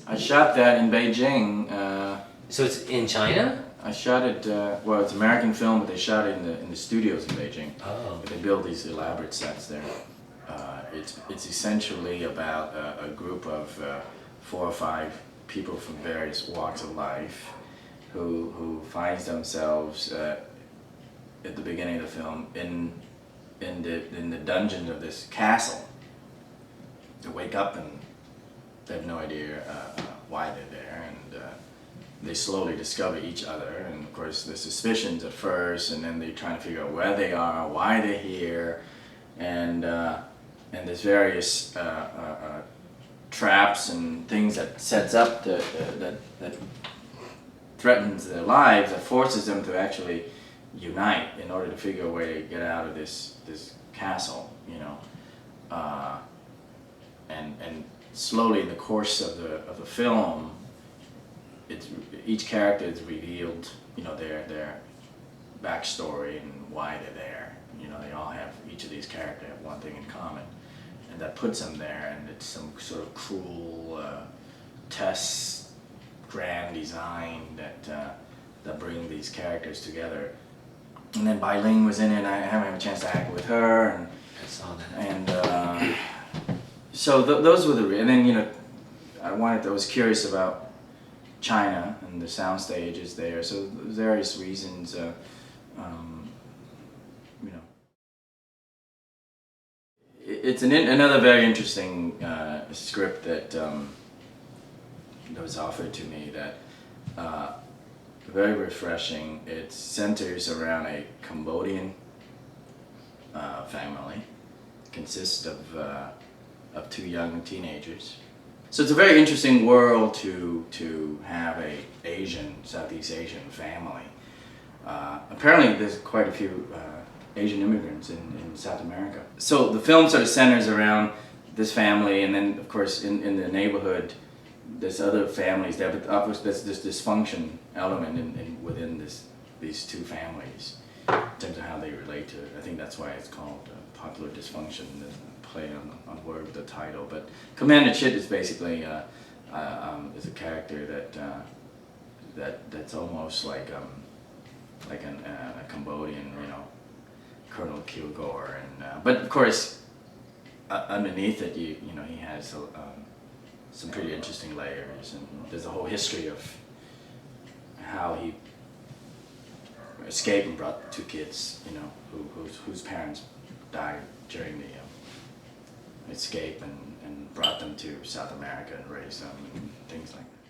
I shot that in Beijing. So it's in China? I shot it, well, it's American film, but they shot it in the studios in Beijing. Oh. They build these elaborate sets there. It's essentially about a group of 4 or 5 people from various walks of life who finds themselves at the beginning of the film in the dungeon of this castle. They wake up and they have no idea why they're there, and they slowly discover each other, and of course there's suspicions at first, and then they're trying to figure out where they are, why they're here, and there's various traps and things that sets up that threatens their lives, that forces them to actually unite in order to figure a way to get out of this castle, you know, and slowly in the course of the film, each character is revealed, you know, their backstory and why they're there. You know, they all have, each of these characters have one thing in common, and that puts them there, and it's some sort of cruel test, grand design that bring these characters together. And then Bai Ling was in it, and I haven't had a chance to act with her, and I saw that. And so those were and then, you know, I was curious about China and the sound stages there, so various reasons, you know. It's another very interesting script that was offered to me that very refreshing. It centers around a Cambodian family, consists of 2 young teenagers. So it's a very interesting world to have a Southeast Asian family. Apparently there's quite a few Asian immigrants in South America. So the film sort of centers around this family, and then of course in the neighborhood there's other families there, but obviously there's this dysfunction element within these 2 families in terms of how they relate to it. I think that's why it's called Popular Dysfunction, the play on word with the title. But Commander Chit is basically is a character that's almost like a Cambodian, you know, Colonel Kilgore, and but of course underneath it, you know, he has some pretty interesting layers, and there's a whole history of how he escaped and brought 2 kids, you know, whose parents died during the escape, and brought them to South America and raised them and things like that.